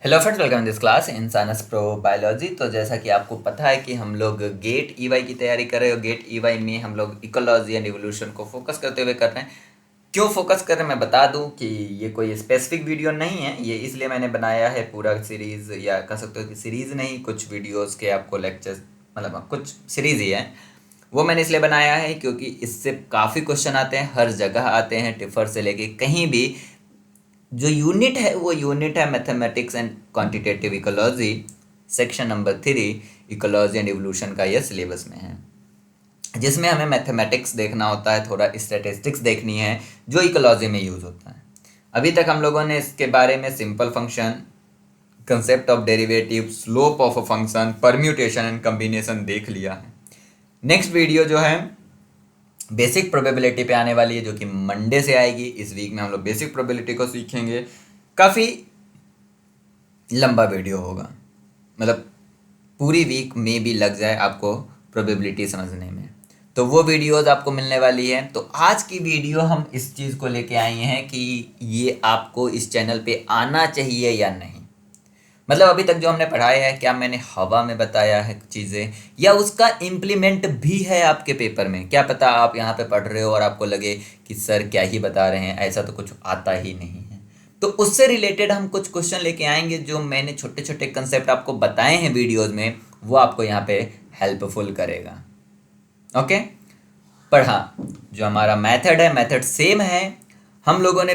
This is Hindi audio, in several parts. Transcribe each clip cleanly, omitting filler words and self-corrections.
Hello friends, welcome in this class in science pro biology. तो जैसा कि आपको पता है कि हम लोग गेट ईवाई की तैयारी कर रहे हो। गेट ईवाई में हम लोग इकोलॉजी एंड इवोल्यूशन को फोकस करते हुए कर रहे हैं। क्यों फोकस कर रहे हैं मैं बता दूं कि ये कोई स्पेसिफिक वीडियो नहीं है। ये इसलिए मैंने बनाया है पूरा सीरीज़, या कह सकते हो कि सीरीज़ नहीं, कुछ वीडियोज़ के आपको लेक्चर्स, मतलब कुछ सीरीज़ ही है। वो मैंने इसलिए बनाया है क्योंकि इससे काफ़ी क्वेश्चन आते हैं, हर जगह आते हैं, टिफर से लेके कहीं भी। जो यूनिट है वो यूनिट है mathematics and quantitative ecology, section number 3 ecology and evolution का, यह सिलेबस में है, जिसमें हमें मैथमेटिक्स देखना होता है, थोड़ा स्टैटिस्टिक्स देखनी है जो इकोलॉजी में यूज़ होता है। अभी तक हम लोगों ने इसके बारे में simple function, concept of derivative, slope of a function, permutation and combination देख लिया है। नेक्स्ट वीडियो जो है बेसिक प्रोबेबिलिटी पे आने वाली है, जो कि मंडे से आएगी। इस वीक में हम लोग बेसिक प्रोबेबिलिटी को सीखेंगे। काफ़ी लंबा वीडियो होगा, मतलब पूरी वीक में भी लग जाए आपको प्रोबेबिलिटी समझने में, तो वो वीडियोस आपको मिलने वाली है। तो आज की वीडियो हम इस चीज़ को लेके आए हैं कि ये आपको इस चैनल पे आना चाहिए या नहीं। मतलब अभी तक जो हमने पढ़ाया है, क्या मैंने हवा में बताया है चीज़ें, या उसका इम्प्लीमेंट भी है आपके पेपर में? क्या पता आप यहाँ पे पढ़ रहे हो और आपको लगे कि सर क्या ही बता रहे हैं, ऐसा तो कुछ आता ही नहीं है। तो उससे रिलेटेड हम कुछ क्वेश्चन लेके आएंगे, जो मैंने छोटे छोटे कंसेप्ट आपको बताए हैं वीडियोज में, वो आपको यहाँ पे हेल्पफुल करेगा। ओके, पर हाँ, जो हमारा मेथड है, मेथड सेम है। हम लोगों ने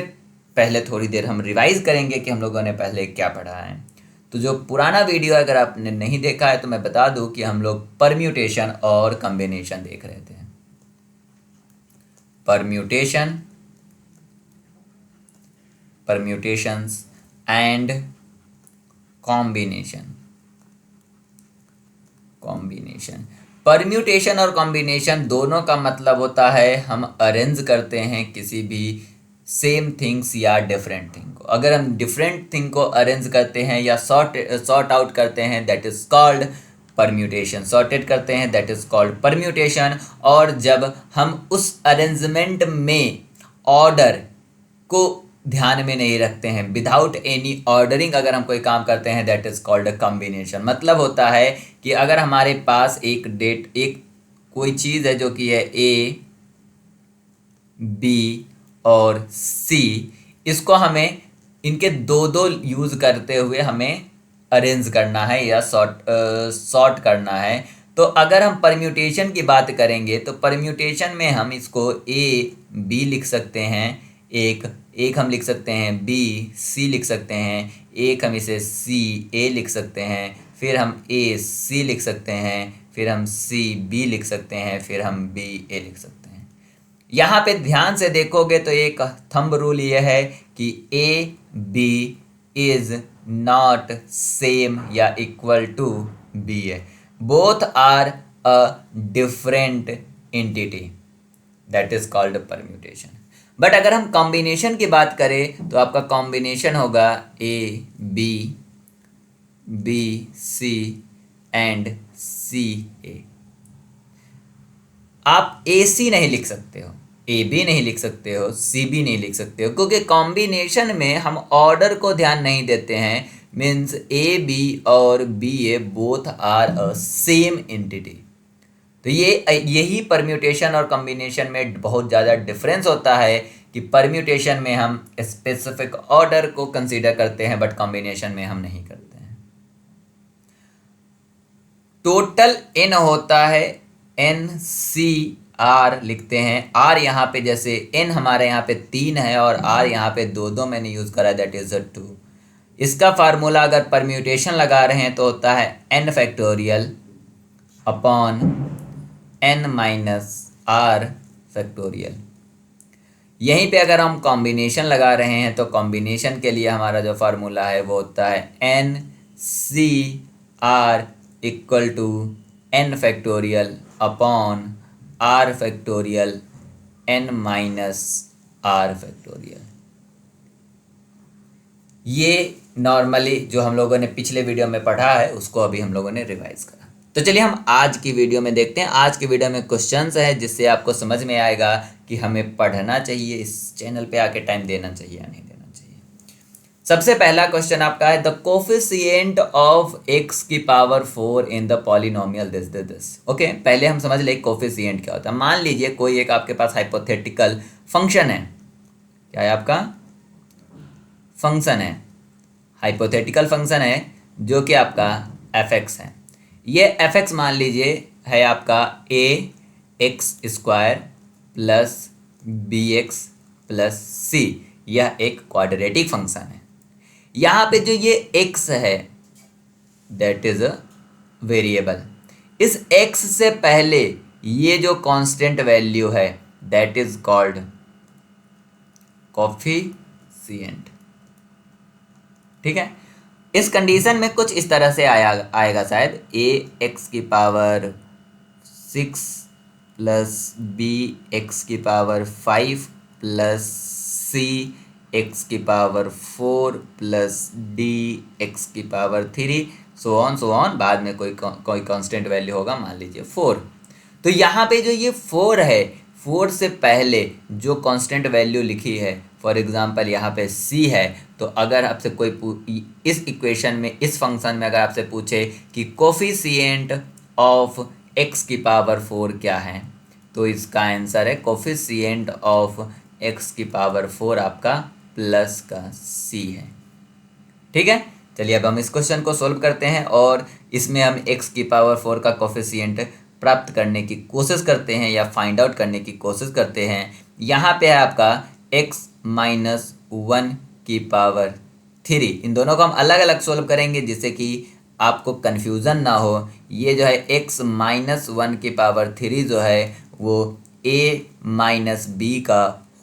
पहले थोड़ी देर हम रिवाइज करेंगे कि हम लोगों ने पहले क्या पढ़ा है। तो जो पुराना वीडियो अगर आपने नहीं देखा है तो मैं बता दूं कि हम लोग परम्यूटेशन और कॉम्बिनेशन देख रहे थे। Permutation, permutations and combination. Combination, permutation और कॉम्बिनेशन दोनों का मतलब होता है हम अरेंज करते हैं किसी भी सेम थिंग्स या डिफरेंट थिंग को। अगर हम डिफरेंट थिंग को अरेंज करते हैं या सॉर्ट आउट करते हैं, that is called permutation. Sorted करते हैं, दैट इज कॉल्ड परम्यूटेशन। और जब हम उस अरेंजमेंट में ऑर्डर को ध्यान में नहीं रखते हैं, विदाउट एनी ऑर्डरिंग अगर हम कोई काम करते हैं, दैट इज कॉल्ड कॉम्बिनेशन। मतलब होता है कि अगर हमारे पास एक कोई चीज़ है जो कि है ए, बी और सी, इसको हमें इनके दो दो यूज़ करते हुए हमें अरेंज करना है या सॉर्ट करना है। तो अगर हम परम्यूटेशन की बात करेंगे तो परम्यूटेशन में हम इसको ए बी लिख सकते हैं, एक एक हम लिख सकते हैं बी सी लिख सकते हैं, एक हम इसे सी ए लिख सकते हैं, फिर हम ए सी लिख सकते हैं, फिर हम सी बी लिख सकते हैं, फिर हम बी ए लिख सकते हैं। यहाँ पे ध्यान से देखोगे तो एक थंब रूल ये है कि A B is not same या इक्वल टू बी है। Both are a different entity, that is called permutation. But अगर हम कॉम्बिनेशन की बात करें तो आपका कॉम्बिनेशन होगा A B, B C and C A. आप ए सी नहीं लिख सकते हो, ए बी नहीं लिख सकते हो, सी बी नहीं लिख सकते हो, क्योंकि कॉम्बिनेशन में हम ऑर्डर को ध्यान नहीं देते हैं। मीन्स ए बी और B A both are a same entity. तो यही परम्यूटेशन और कॉम्बिनेशन में बहुत ज़्यादा डिफरेंस होता है कि परम्यूटेशन में हम स्पेसिफिक ऑर्डर को कंसीडर करते हैं, बट कॉम्बिनेशन में हम नहीं करते हैं। टोटल एन होता है, एन सी आर लिखते हैं। आर यहाँ पे जैसे एन हमारे यहाँ पे 3 है और आर यहाँ पे 2 मैंने यूज़ करा, दैट इज 2। इसका फार्मूला अगर परम्यूटेशन लगा रहे हैं तो होता है n factorial upon n minus are factorial. यहीं पे अगर हम कॉम्बिनेशन लगा रहे हैं तो कॉम्बिनेशन के लिए हमारा जो फार्मूला है वो होता है N C R equal to N factorial upon R factorial N minus are factorial. ये नॉर्मली जो हम लोगों ने पिछले वीडियो में पढ़ा है उसको अभी हम लोगों ने रिवाइज करा। तो चलिए हम आज की वीडियो में देखते हैं। आज की वीडियो में क्वेश्चंस है जिससे आपको समझ में आएगा कि हमें पढ़ना चाहिए, इस चैनल पे आके टाइम देना चाहिए या नहीं देना चाहिए। सबसे पहला क्वेश्चन आपका है द कोफिशिएंट ऑफ एक्स की power 4 in the polynomial this. Okay, पहले हम समझ ले कोफिशिएंट क्या होता है। मान लीजिए कोई एक आपके पास हाइपोथेटिकल फंक्शन है। क्या है आपका फंक्शन है, हाइपोथेटिकल फंक्शन है जो कि आपका एफ एक्स है। ये एफ एक्स मान लीजिए है आपका a x square plus b x plus c. यह एक क्वाड्रेटिक फंक्शन है। यहाँ पे जो ये x है दैट इज अ वेरिएबल। इस x से पहले ये जो कांस्टेंट वैल्यू है दैट इज कॉल्ड कोफिशिएंट। ठीक है, इस कंडीशन में कुछ इस तरह से आएगा शायद ए एक्स की पावर 6 प्लस बी एक्स की पावर 5 प्लस सी एक्स की पावर 4 प्लस डी एक्स की पावर 3 सो ऑन। बाद में कोई कांस्टेंट वैल्यू होगा, मान लीजिए 4। तो यहाँ पे जो ये 4 है, 4 से पहले जो कांस्टेंट वैल्यू लिखी है, फॉर एग्जांपल यहाँ पे c है, तो अगर आपसे कोई इस इक्वेशन में, इस फंक्शन में अगर आपसे पूछे कि कोफिशिएंट ऑफ x की पावर 4 क्या है, तो इसका आंसर है कोफिशिएंट ऑफ x की पावर 4 आपका प्लस का c है। ठीक है, चलिए अब हम इस क्वेश्चन को सोल्व करते हैं और इसमें हम x की पावर 4 का कोफिशिएंट प्राप्त करने की कोशिश करते हैं या फाइंड आउट करने की कोशिश करते हैं। यहाँ पे है आपका x माइनस 1 की पावर 3। इन दोनों को हम अलग अलग सोल्व करेंगे जिससे कि आपको कन्फ्यूज़न ना हो। ये जो है x माइनस 1 की पावर 3 जो है वो a माइनस बी का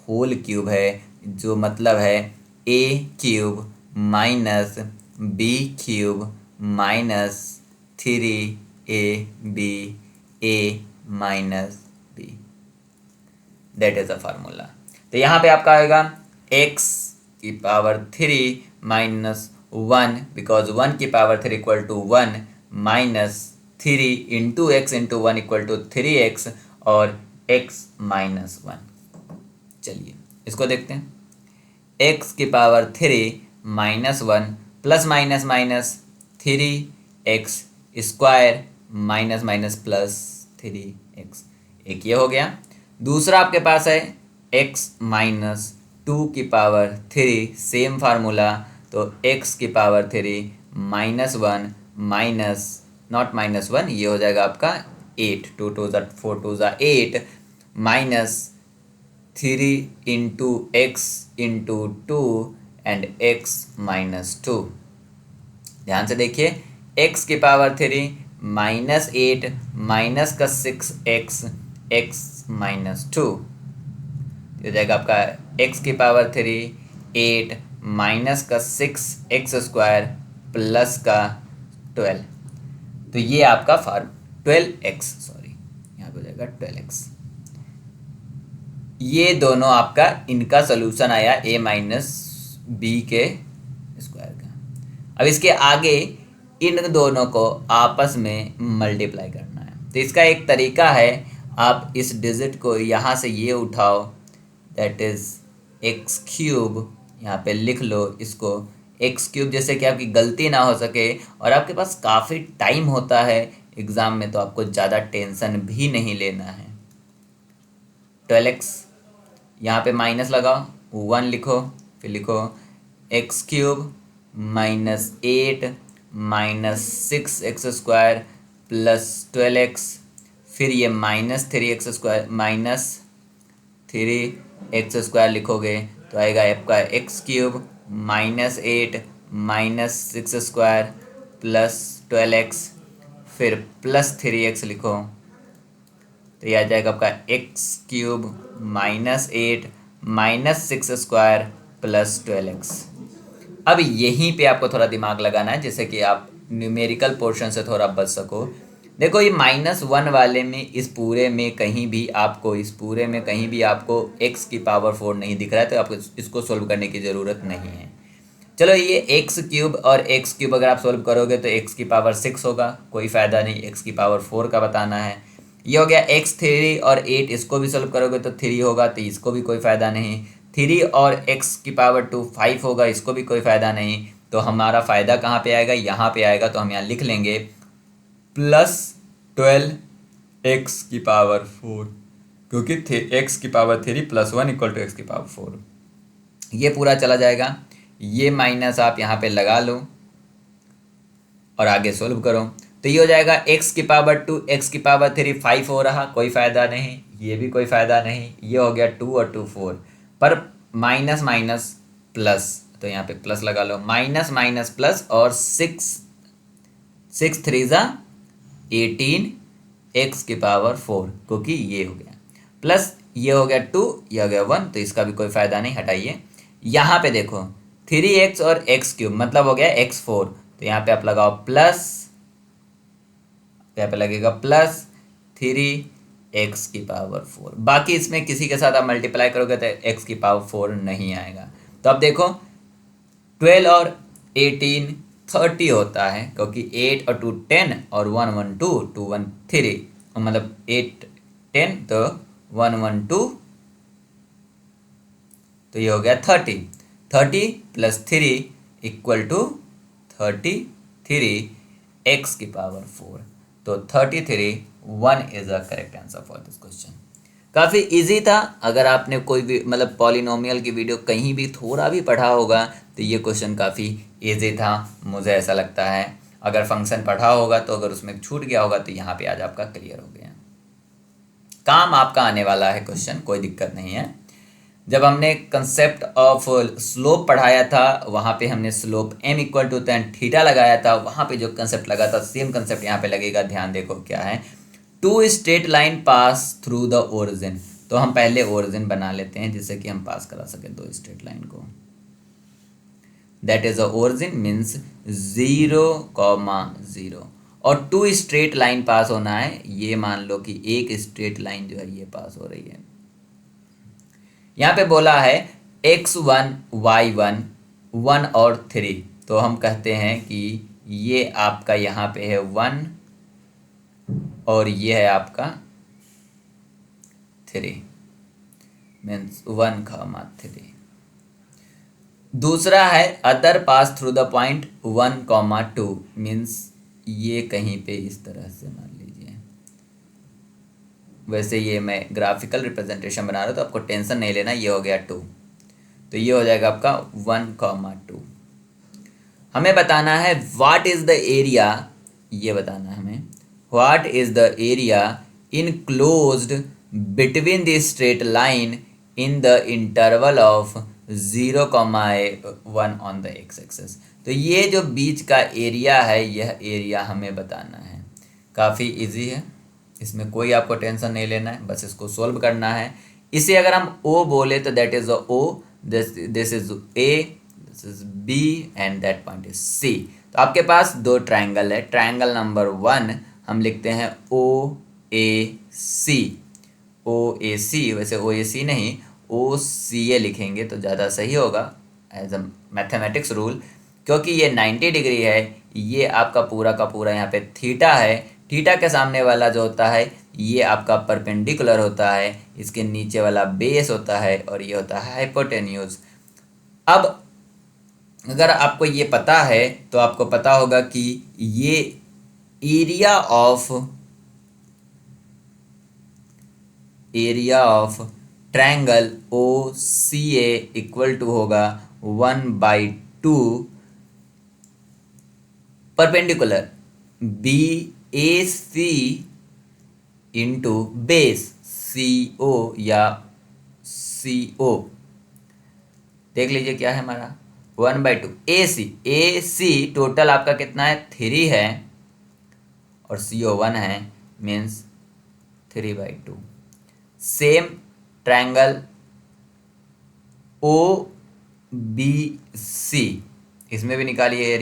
होल क्यूब है, जो मतलब है a cube minus B cube minus 3ab a minus B. That is a formula. तो यहाँ पे आपका आएगा x की पावर 3 माइनस 1 बिकॉज 1 की power 3 equal to 1 minus 3 into X into 1 equal to 3x और x माइनस 1। चलिए इसको देखते हैं। x की power 3 minus 1 plus minus minus 3x square minus minus plus 3x, एक ये हो गया। दूसरा आपके पास है x माइनस 2 की पावर 3, सेम फार्मूला। तो x की power 3 minus 1 minus not minus 1, ये हो जाएगा आपका 8, 2 2 4 2 8 minus 3 into X into 2 and x minus 2। ध्यान से देखिए, x की पावर 3 माइनस 8 माइनस का 6x x माइनस 2, हो जाएगा आपका x की पावर 3 8 माइनस का 6x स्क्वायर प्लस का 12। तो ये आपका 12x, सॉरी यहाँ पे हो जाएगा 12x। ये दोनों आपका इनका सोल्यूशन आया a माइनस बी के स्क्वायर का। अब इसके आगे इन दोनों को आपस में मल्टीप्लाई करना है। तो इसका एक तरीका है, आप इस डिजिट को यहाँ से ये उठाओ, दैट इज एक्स क्यूब, यहाँ पे लिख लो इसको एक्स क्यूब, जैसे कि आपकी गलती ना हो सके और आपके पास काफ़ी टाइम होता है एग्ज़ाम में, तो आपको ज़्यादा टेंशन भी नहीं लेना है। 12x, यहाँ पे माइनस लगाओ, 1 लिखो, फिर लिखो x cube minus 8 minus 6x square plus 12x, फिर ये minus 3x square minus 3x square लिखोगे तो आएगा आपका x cube minus 8 minus 6 square plus 12x, फिर प्लस 3x लिखो तो ये आ जाएगा आपका x cube minus 8 minus 6 square plus 12x। अब यहीं पे आपको थोड़ा दिमाग लगाना है जिससे कि आप न्यूमेरिकल पोर्शन से थोड़ा बच सको। देखो ये -1 वाले में इस पूरे में कहीं भी आपको x की पावर 4 नहीं दिख रहा है, तो आपको इसको सोल्व करने की ज़रूरत नहीं है। चलो ये एक्स क्यूब और एक्स क्यूब अगर आप सोल्व करोगे तो x की पावर 6 होगा, कोई फ़ायदा नहीं, x की पावर 4 का बताना है। ये हो गया x3 और 8, इसको भी सोल्व करोगे तो 3 होगा, तो इसको भी कोई फ़ायदा नहीं। 3 और x की पावर 2 5 होगा, इसको भी कोई फ़ायदा नहीं। तो हमारा फ़ायदा कहाँ पे आएगा, यहाँ पे आएगा। तो हम यहाँ लिख लेंगे +12 x की पावर 4, क्योंकि x की पावर 3 +1 = x की पावर 4। ये पूरा चला जाएगा, ये माइनस आप यहाँ पे लगा लो और आगे सोल्व करो। तो ये हो जाएगा x की पावर 2 x की पावर 3 5 हो रहा, कोई फ़ायदा नहीं, ये भी कोई फ़ायदा नहीं। ये हो गया 2 और 2 4, पर माइनस माइनस प्लस, तो यहाँ पे प्लस लगा लो। माइनस माइनस प्लस, और 6 3 18 x की पावर 4, क्योंकि ये हो गया प्लस, ये हो गया 2, ये हो गया 1, तो इसका भी कोई फ़ायदा नहीं, हटाइए। यहाँ पे देखो 3x और x³ मतलब हो गया x4, तो यहाँ पे आप लगाओ प्लस, यहाँ पे लगेगा +3x की पावर 4। बाकी इसमें किसी के साथ आप मल्टीप्लाई करोगे तो x की पावर 4 नहीं आएगा। तो अब देखो 12 और 18 30 होता है, क्योंकि 8 और 2 10 और 1 1 2 2 1 3, मतलब 8 10 तो 1 1 2, तो ये हो गया 30। 30 + 3 = 33 x की पावर 4। तो 33 1 is the correct answer for this question. काफ़ी इजी था। अगर आपने कोई भी मतलब पॉलिनोमियल की वीडियो कहीं भी थोड़ा भी पढ़ा होगा तो ये क्वेश्चन काफ़ी इजी था, मुझे ऐसा लगता है। अगर फंक्शन पढ़ा होगा तो अगर उसमें छूट गया होगा तो यहाँ पे आज आपका क्लियर हो गया, काम आपका आने वाला है क्वेश्चन, कोई दिक्कत नहीं है। जब हमने कंसेप्ट ऑफ स्लोप पढ़ाया था वहाँ पे हमने स्लोप m = tan थीटा लगाया था, वहाँ पे जो कंसेप्ट लगा था सेम कंसेप्ट यहाँ पे लगेगा। ध्यान देखो क्या है, 2 straight line pass through the origin. तो हम पहले ओरिजिन बना लेते हैं जिससे कि हम पास करा सकें 2 स्ट्रेट लाइन को। That is the origin means 0, 0 और 2 स्ट्रेट लाइन पास होना है। ये मान लो कि एक स्ट्रेट लाइन जो है ये पास हो रही है। यहाँ पे बोला है x1 y1 1 और 3, तो हम कहते हैं कि ये आपका यहाँ पे है 1 और ये है आपका 3, मीन्स 1, 3। दूसरा है other pass through the point 1, 2, means ये कहीं पे इस तरह से मान लीजिए। वैसे ये मैं ग्राफिकल रिप्रेजेंटेशन बना रहा हूँ तो आपको टेंशन नहीं लेना। ये हो गया 2, तो ये हो जाएगा आपका 1, 2। हमें बताना है व्हाट इज द एरिया, ये बताना है हमें, what is the area enclosed between the straight line in the interval of 0, 1 on the x axis. तो ये जो बीच का एरिया है यह एरिया हमें बताना है। काफ़ी इजी है, इसमें कोई आपको टेंशन नहीं लेना है, बस इसको सोल्व करना है। इसे अगर हम O बोले तो that is O, this is A, this is B and that point is C। तो आपके पास 2 ट्रायंगल है। ट्रायंगल नंबर 1 हम लिखते हैं OAC। OAC, वैसे OAC नहीं OCA लिखेंगे तो ज़्यादा सही होगा एज अ मैथमेटिक्स रूल, क्योंकि ये 90 डिग्री है। ये आपका पूरा का पूरा यहाँ पे थीटा है। थीटा के सामने वाला जो होता है ये आपका परपेंडिकुलर होता है, इसके नीचे वाला बेस होता है और ये होता है हाइपोटेन्यूज। अब अगर आपको ये पता है तो आपको पता होगा कि ये area of triangle OCA equal to होगा 1/2 perpendicular BAC into base CO या CO। देख लीजिए क्या है हमारा 1/2 AC टोटल आपका कितना है 3 है और CO 1 है, मीन्स 3/2। सेम ट्रायंगल OBC, इसमें भी निकालिए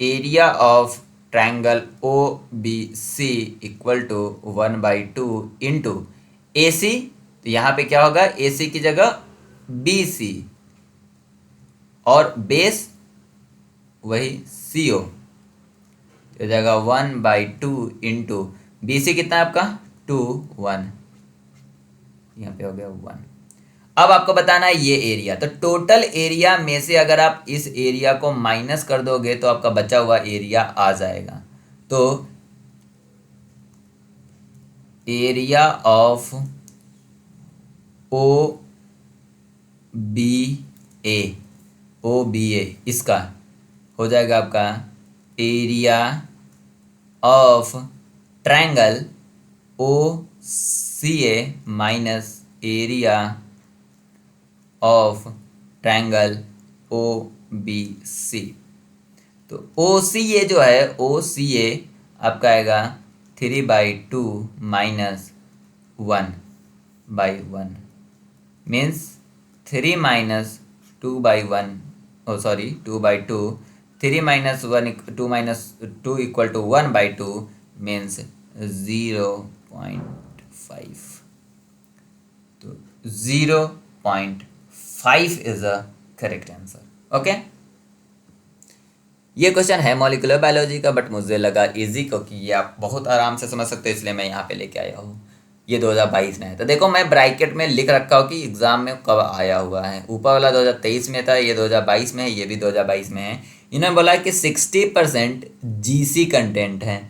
area of triangle OBC equal to 1/2 into AC। तो यहाँ पे क्या होगा, AC की जगह BC और बेस वही CO, तो जाएगा 1/2 इंटू BC कितना है आपका 2, 1, यहाँ पे हो गया 1। अब आपको बताना है ये एरिया, तो टोटल एरिया में से अगर आप इस एरिया को माइनस कर दोगे तो आपका बचा हुआ एरिया आ जाएगा। तो area of O B A, O B A इसका हो जाएगा आपका area of triangle O C A minus area of triangle O B C. तो ओ सी ए जो है, ओ सी ए आपका आएगा 3/2 minus 1/1 means 3 minus 2/1, oh sorry 2/2, 3 minus 1 2 minus 2 equal to 1/2 means 0.5। तो 0.5 is a correct answer. Okay, ये क्वेश्चन है मॉलिक्यूलर बायोलॉजी का, बट मुझे लगा इजी क्योंकि ये आप बहुत आराम से समझ सकते हो, इसलिए मैं यहाँ पे लेके आया हूँ। ये 2022 में है, तो देखो मैं ब्रैकेट में लिख रखा हूँ कि एग्जाम में कब आया हुआ है। ऊपर वाला 2023 में था, ये 2022 में है, ये भी 2022 में है। इन्होंने बोला कि 60% जीसी कंटेंट है।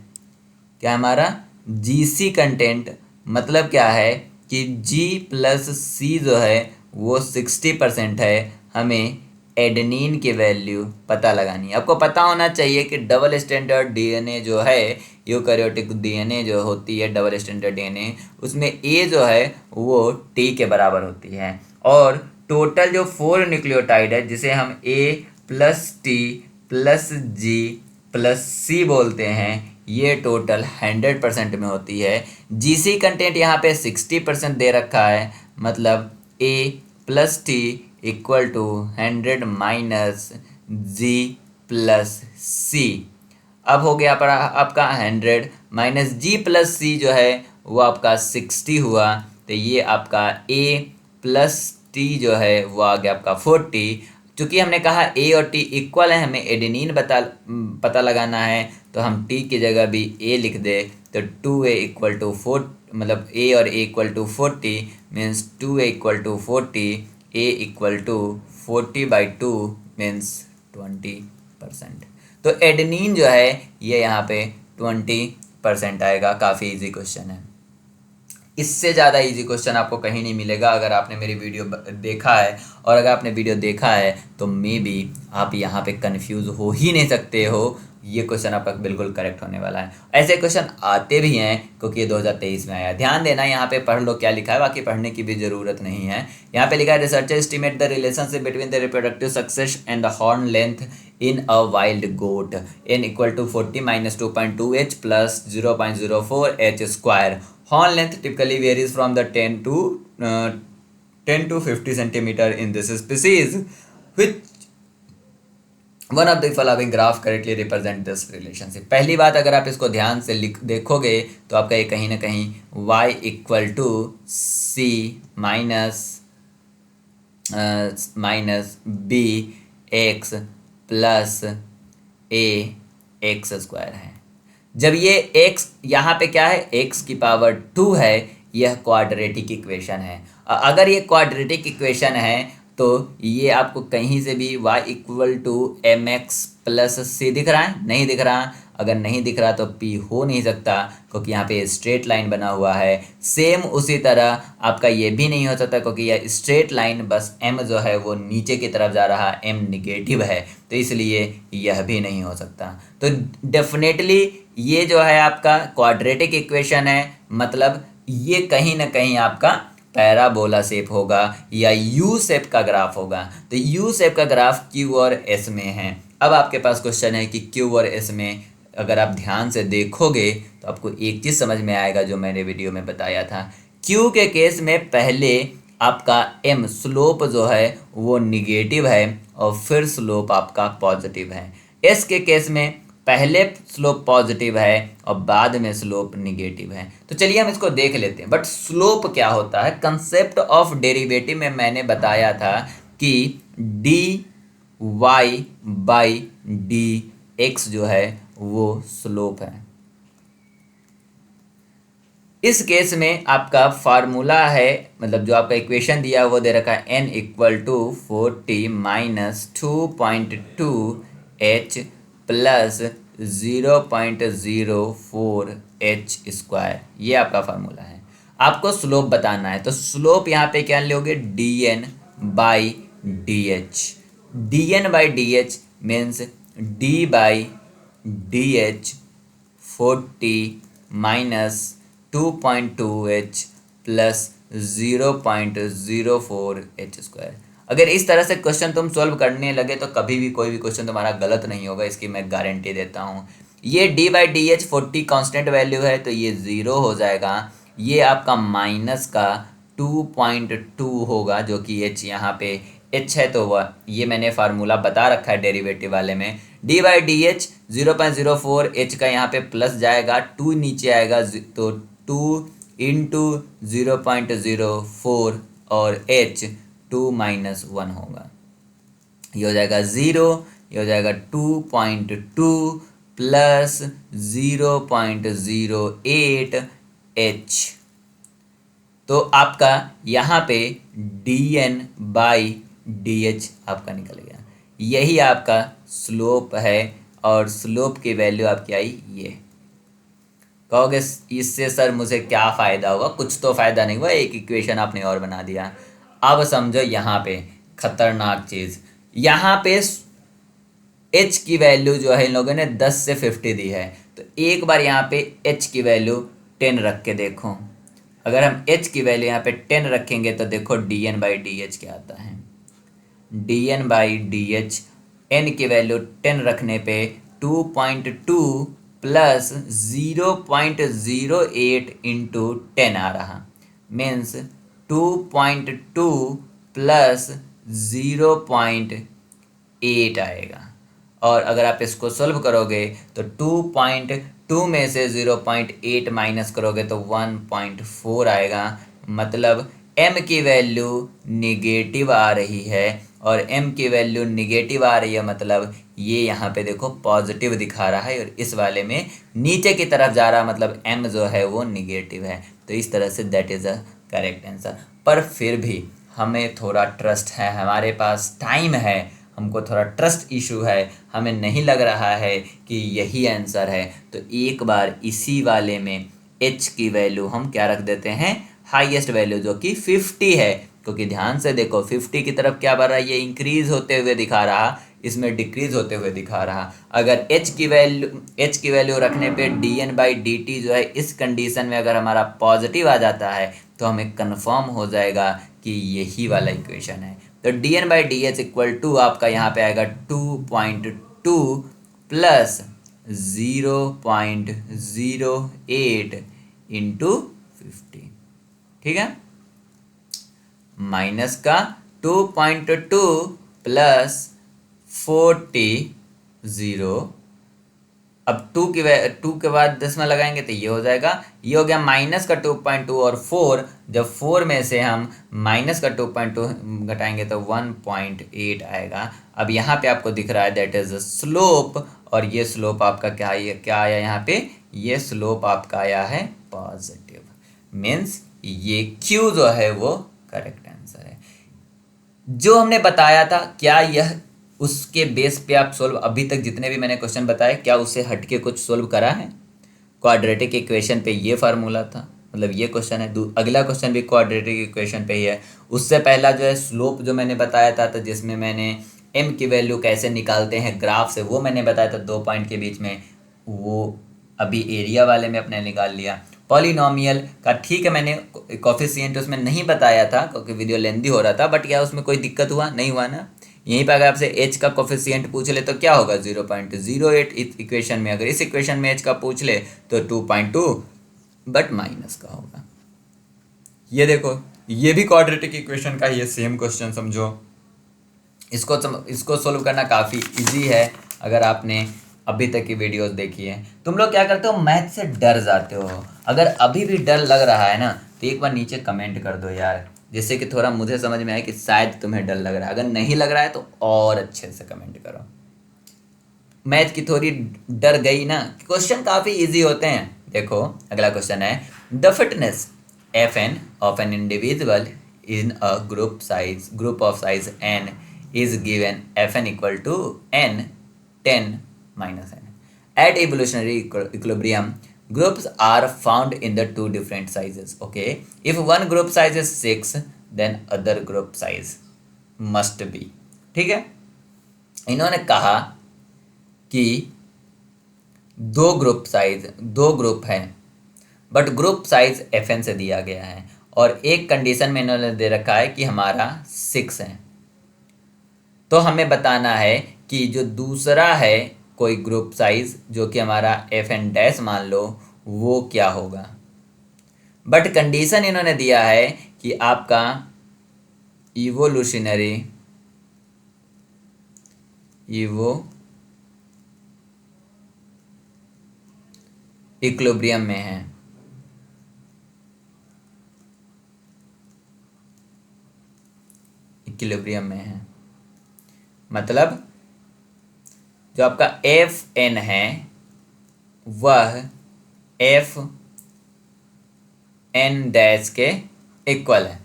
क्या हमारा जीसी कंटेंट मतलब क्या है कि जी प्लस सी जो है वो 60% है। हमें एडेनिन की वैल्यू पता लगानी है। आपको पता होना चाहिए कि डबल स्टैंडर्ड डीएनए जो है, यूकैरियोटिक डीएनए जो होती है डबल स्टैंडर्ड डीएनए, उसमें ए जो है वो टी के बराबर होती है। और टोटल जो 4 न्यूक्लियोटाइड है, जिसे हम ए प्लस टी प्लस जी प्लस सी बोलते हैं, ये टोटल 100% में होती है। जीसी कंटेंट यहाँ पे 60% दे रखा है, मतलब A plus T equal to 100 minus G plus C. अब हो गया पर आपका 100 माइनस जी प्लस सी जो है वो आपका 60 हुआ। तो ये आपका ए प्लस टी जो है वो आ गया आपका 40। चूंकि हमने कहा ए और टी इक्वल है, हमें एडेनिन पता लगाना है, तो हम टी की जगह भी ए लिख दे। तो 2a इक्वल टू 4, मतलब ए और A equal to 40 means 2a equal to 40, A equal to 40/2 means 20%। तो एडेनिन जो है ये यहाँ पे 20% आएगा। काफ़ी इजी क्वेश्चन है, इससे ज़्यादा इजी क्वेश्चन आपको कहीं नहीं मिलेगा अगर आपने मेरी वीडियो देखा है। और अगर आपने वीडियो देखा है तो मे बी आप यहाँ पे कंफ्यूज हो ही नहीं सकते हो। ये क्वेश्चन आपका बिल्कुल करेक्ट होने वाला है। ऐसे क्वेश्चन आते भी हैं क्योंकि ये 2023 में आया। ध्यान देना, यहाँ पे पढ़ लो क्या लिखा है, बाकी पढ़ने की भी ज़रूरत नहीं है। यहाँ पे लिखा है researcher estimate the relationship between the reproductive success and the horn length in a wild goat n equal to 40 minus 2.2 h plus 0.04 h square. Horn length typically varies from the 10 to 50 centimeter in this species. Which one of the following graph correctly represent this relationship? पहली बात, अगर आप इसको ध्यान से देखोगे तो आपका ये कहीं ना कहीं y equal to C minus B x plus A x square है। जब ये x यहाँ पे क्या है, x की पावर 2 है, यह क्वाड्रेटिक इक्वेशन है। अगर ये क्वाड्रेटिक इक्वेशन है तो ये आपको कहीं से भी y equal to m x plus c दिख रहा है? नहीं दिख रहा। अगर नहीं दिख रहा तो p हो नहीं सकता क्योंकि यहाँ पे स्ट्रेट लाइन बना हुआ है। सेम उसी तरह आपका ये भी नहीं हो सकता क्योंकि यह स्ट्रेट लाइन, बस m जो है वो नीचे की तरफ जा रहा है, m निगेटिव है, तो इसलिए यह भी नहीं हो सकता। तो डेफिनेटली ये जो है आपका क्वाड्रेटिक इक्वेशन है, मतलब ये कहीं ना कहीं आपका पैराबोला शेप होगा या यू शेप का ग्राफ होगा। तो यू शेप का ग्राफ क्यू और एस में है। अब आपके पास क्वेश्चन है कि क्यू और एस में अगर आप ध्यान से देखोगे तो आपको एक चीज़ समझ में आएगा जो मैंने वीडियो में बताया था। क्यू के केस में पहले आपका एम स्लोप जो है वो निगेटिव है और फिर स्लोप आपका पॉजिटिव है। एस के केस में पहले स्लोप पॉजिटिव है और बाद में स्लोप निगेटिव है। तो चलिए हम इसको देख लेते हैं। बट स्लोप क्या होता है, कंसेप्ट ऑफ डेरिवेटिव में मैंने बताया था कि D Y by D X जो है वो स्लोप है। इस केस में आपका फार्मूला है, मतलब जो आपका इक्वेशन दिया है वो दे रखा है n equal to 40 minus 2.2h plus 0.04h²। ये आपका फार्मूला है। आपको स्लोप बताना है, तो स्लोप यहाँ पे क्या लोगे, dn by D H. dn by D H means d by D H 40 minus 2.2h plus 0.04h²। अगर इस तरह से क्वेश्चन तुम सॉल्व करने लगे तो कभी भी कोई भी क्वेश्चन तुम्हारा गलत नहीं होगा, इसकी मैं गारंटी देता हूँ। ये d by D H 40 constant value है तो ये 0 हो जाएगा। ये आपका माइनस का 2.2 होगा, जो कि h यहाँ पे h है, तो वह ये मैंने फार्मूला बता रखा है डेरिवेटिव वाले में। d by D H 0.04h का यहाँ पे प्लस जाएगा, 2 नीचे आएगा तो 2 इंटू 0.04 और h 2 माइनस 1 होगा। ये हो जाएगा 0, ये हो जाएगा 2.2 प्लस 0.08h। तो आपका यहाँ पे dn बाई डी एच आपका निकल गया। यही आपका स्लोप है और स्लोप की वैल्यू आपकी आई ये। कहोगे इससे सर मुझे क्या फ़ायदा होगा? कुछ तो फ़ायदा नहीं हुआ, एक इक्वेशन आपने और बना दिया। अब समझो यहाँ पे खतरनाक चीज़, यहाँ पे h की वैल्यू जो है इन लोगों ने 10 से 50 दी है, तो एक बार यहाँ पे h की वैल्यू 10 रख के देखो। अगर हम h की वैल्यू यहाँ पे 10 रखेंगे तो देखो dn बाई डी एच क्या आता है। dn by D H n की वैल्यू 10 रखने पे 2.2 प्लस 0.08 इंटू 10 आ रहा, मीन्स 2.2 प्लस 0.8 आएगा। और अगर आप इसको सॉल्व करोगे तो 2.2 में से 0.8 माइनस करोगे तो 1.4 आएगा। मतलब m की वैल्यू निगेटिव आ रही है, और m की वैल्यू निगेटिव आ रही है मतलब ये यहाँ पे देखो पॉजिटिव दिखा रहा है, और इस वाले में नीचे की तरफ जा रहा, मतलब m जो है वो निगेटिव है। तो इस तरह say that is a correct answer. पर फिर भी हमें थोड़ा ट्रस्ट है, हमारे पास टाइम है, हमको थोड़ा ट्रस्ट इशू है, हमें नहीं लग रहा है कि यही आंसर है, तो एक बार इसी वाले में h की वैल्यू हम क्या रख देते हैं, हाईएस्ट वैल्यू, जो कि 50 है। क्योंकि ध्यान से देखो 50 की तरफ क्या बढ़ रहा है, ये इंक्रीज होते हुए दिखा रहा, इसमें डिक्रीज होते हुए दिखा रहा। अगर h की वैल्यू रखने पे dn बाई डी टी जो है इस कंडीशन में अगर हमारा पॉजिटिव आ जाता है तो हमें कंफर्म हो जाएगा कि यही वाला इक्वेशन है। तो dn by D H equal to आपका यहाँ पे आएगा 2.2 प्लस 0.08 इंटू 50, ठीक है, माइनस का 2.2 प्लस 40, 0। अब 2 के बाद 10 में लगाएंगे तो ये हो जाएगा, ये हो गया माइनस का 2.2 और 4, जब 4 में से हम माइनस का 2.2 घटाएंगे तो 1.8 आएगा। अब यहाँ पे आपको दिख रहा है दैट इज स्लोप, और ये स्लोप आपका क्या आया यहाँ पे, ये स्लोप आपका आया है पॉजिटिव, मीन्स ये Q जो है वो करेक्ट आंसर है। जो हमने बताया था, क्या यह उसके बेस पे आप सोल्व, अभी तक जितने भी मैंने क्वेश्चन बताए क्या उससे हटके कुछ सोल्व करा है? क्वाड्रेटिक इक्वेशन पे ये फार्मूला था, मतलब ये क्वेश्चन है। अगला क्वेश्चन भी क्वाड्रेटिक इक्वेशन पे ही है। उससे पहला जो है स्लोप जो मैंने बताया था, तो जिसमें मैंने m की वैल्यू कैसे निकालते हैं ग्राफ से वो मैंने बताया था 2 पॉइंट के बीच में, वो अभी एरिया वाले में अपने निकाल लिया। पॉलिनोमियल का ठीक है, मैंने कोफिशिएंट उसमें नहीं बताया था क्योंकि वीडियो लेंदी हो रहा था, बट क्या उसमें कोई दिक्कत हुआ? नहीं हुआ ना। यहीं पर अगर आपसे h का कोफिशिएंट पूछ ले तो क्या होगा, 0.08। इक्वेशन में अगर इस इक्वेशन में h का पूछ ले तो 2.2, बट माइनस का होगा। ये देखो, ये भी क्वाड्रेटिक इक्वेशन का ये सेम क्वेश्चन समझो। इसको सोल्व करना काफ़ी इजी है अगर आपने अभी तक की वीडियोस देखी है। तुम लोग क्या करते हो, मैथ से डर जाते हो। अगर अभी भी डर लग रहा है ना तो एक बार नीचे कमेंट कर दो यार, जिससे कि थोड़ा मुझे समझ में आए कि शायद तुम्हें डर लग रहा है। अगर नहीं लग रहा है तो और अच्छे से कमेंट करो। मैथ की थोड़ी डर गई ना, क्वेश्चन काफ़ी इजी होते हैं। देखो अगला क्वेश्चन है, the fitness Fn of an individual in a group of size n is given Fn equal to n 10 minus n. At evolutionary equilibrium, groups are found in the two different sizes. Okay, if one group size is 6, then other group size must be. ठीक है, इन्होंने कहा कि दो ग्रुप हैं, बट ग्रुप साइज Fn से दिया गया है और एक कंडीशन में इन्होंने दे रखा है कि हमारा 6 है। तो हमें बताना है कि जो दूसरा है कोई ग्रुप साइज जो कि हमारा Fn डैश मान लो, वो क्या होगा। बट कंडीशन इन्होंने दिया है कि आपका इवोल्यूशनरी इक्विलिब्रियम में है। इक्विलिब्रियम में है मतलब जो आपका Fn है वह Fn डैश के इक्वल है,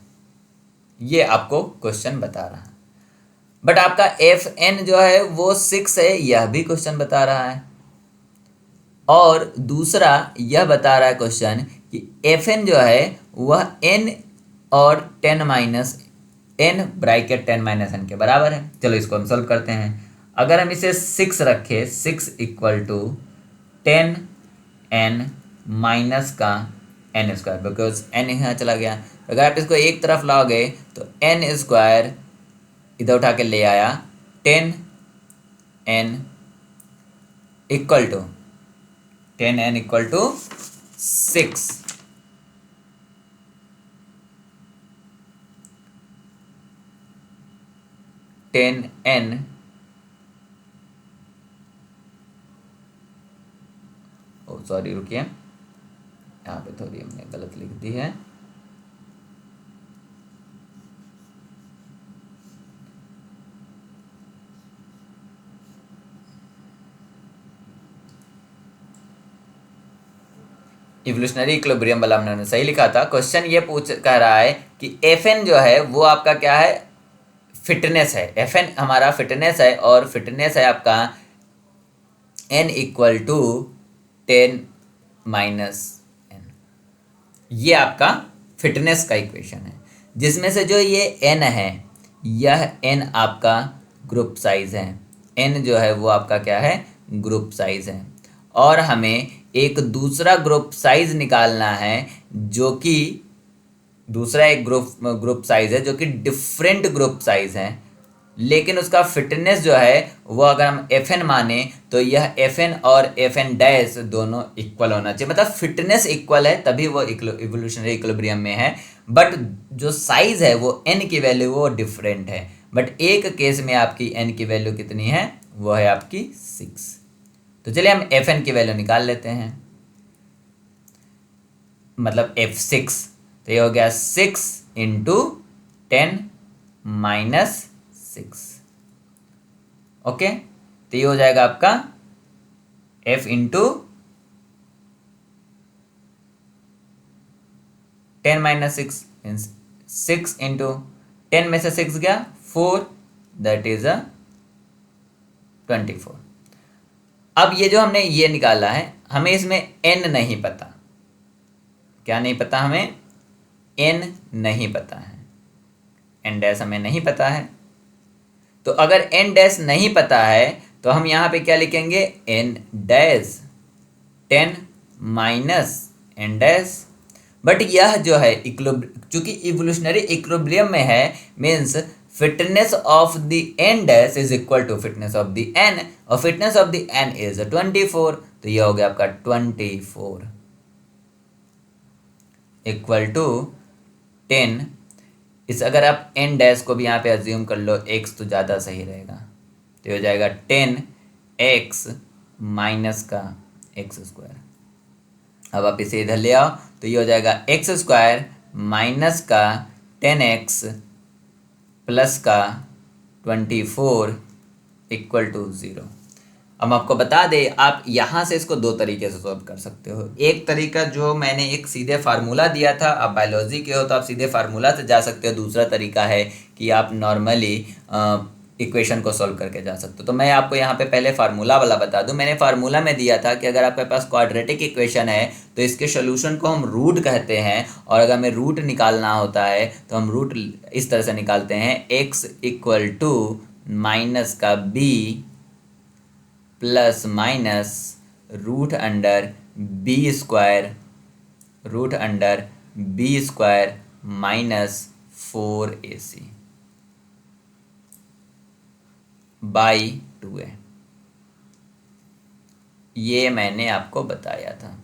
ये आपको क्वेश्चन बता रहा है। बट आपका Fn जो है वो 6 है, यह भी क्वेश्चन बता रहा है। और दूसरा यह बता रहा है क्वेश्चन कि Fn जो है वह n और 10 minus n bracket 10 minus n के बराबर है। चलो इसको हम सॉल्व करते हैं। अगर हम इसे 6 रखें, 6 इक्वल टू 10n माइनस का n स्क्वायर, बिकॉज n यहाँ चला गया। अगर आप इसको एक तरफ लाओगे तो n स्क्वायर इधर उठा के ले आया, 10n इक्वल टू 6। सॉरी रुकिए, यहाँ पे थोड़ी हमने गलत लिख दी है। इवोल्यूशनरी इक्विलिब्रियम वाला हमने सही लिखा था। क्वेश्चन ये कह रहा है कि Fn जो है वो आपका क्या है, फिटनेस है। Fn हमारा फिटनेस है और फिटनेस है आपका n equal to 10 minus n। ये आपका फिटनेस का इक्वेशन है, जिसमें से जो ये n है, यह n आपका ग्रुप साइज है। n जो है वो आपका क्या है, ग्रुप साइज है। और हमें एक दूसरा ग्रुप साइज निकालना है जो कि दूसरा एक ग्रुप साइज है जो कि डिफरेंट ग्रुप साइज है, लेकिन उसका फिटनेस जो है वो अगर हम Fn माने तो यह Fn और Fn डैश दोनों इक्वल होना चाहिए। मतलब फिटनेस इक्वल है तभी वो इवोल्यूशनरी इक्विलिब्रियम में है। बट जो साइज है वो n की वैल्यू वो डिफरेंट है। बट एक केस में आपकी n की वैल्यू कितनी है, वो है आपकी 6। तो चलिए हम Fn की वैल्यू निकाल लेते हैं, मतलब F6। तो ये हो गया 6 इंटू 10 माइनस 6। ओके, तो ये हो जाएगा आपका F into 10 minus 6 means 6 into 10 में से 6 गया 4, दैट इज 24। अब ये जो हमने ये निकाला है, हमें इसमें n नहीं पता। क्या नहीं पता हमें, n नहीं पता है, n डैश हमें नहीं पता है। तो अगर n डैश नहीं पता है तो हम यहाँ पे क्या लिखेंगे, n dash 10 minus n dash. But यह जो है चूंकि इवोल्यूशनरी इक्विलिब्रियम में है, means fitness of the n dash is equal to fitness of the n, और fitness of the n is 24। तो यह हो गया आपका 24 इक्वल टू 10। इस अगर आप n डैश को भी यहाँ पे अज्यूम कर लो, x तो ज़्यादा सही रहेगा। तो हो जाएगा 10x माइनस का x स्क्वायर। अब आप इसे इधर ले आओ तो ये हो जाएगा x स्क्वायर माइनस का 10x प्लस का 24 इक्वल टू 0। अब आपको बता दे, आप यहाँ से इसको दो तरीके से सॉल्व कर सकते हो। एक तरीका जो मैंने एक सीधे फार्मूला दिया था, आप बायोलॉजी के हो तो आप सीधे फार्मूला से जा सकते हो। दूसरा तरीका है कि आप नॉर्मली इक्वेशन को सॉल्व करके जा सकते हो। तो मैं आपको यहाँ पे पहले फार्मूला वाला बता दूं। मैंने फार्मूला में दिया था कि अगर आपके पास क्वाड्रेटिक इक्वेशन है तो इसके सोल्यूशन को हम रूट कहते हैं, और अगर हमें रूट निकालना होता है तो हम रूट इस तरह से निकालते हैं, x इक्वल टू माइनस का b plus minus root under B square minus 4ac by 2a। ये मैंने आपको बताया था,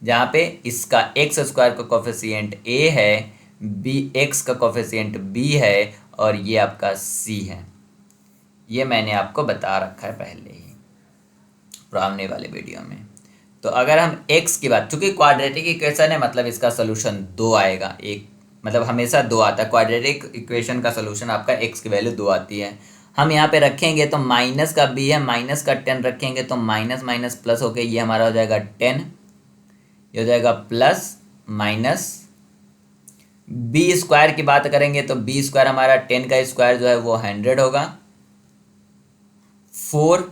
जहाँ पे इसका एक्स स्क्वायर का कोफिशिएंट a है, बी एक्स का कोफिशिएंट b है, और ये आपका c है। ये मैंने आपको बता रखा है पहले ही पुराने वाले वीडियो में। तो अगर हम x की बात, चूंकि क्वाड्रेटिक इक्वेशन है मतलब इसका सोल्यूशन 2 आएगा। एक मतलब हमेशा 2 आता है क्वाड्रेटिक इक्वेशन का सोल्यूशन, आपका x की वैल्यू 2 आती है। हम यहाँ पे रखेंगे तो माइनस का b है, माइनस का 10 रखेंगे तो माइनस माइनस प्लस होके ये हमारा हो जाएगा 10, ये हो जाएगा प्लस माइनस। b स्क्वायर की बात करेंगे तो b स्क्वायर हमारा 10 का स्क्वायर जो है वो 100 होगा। 4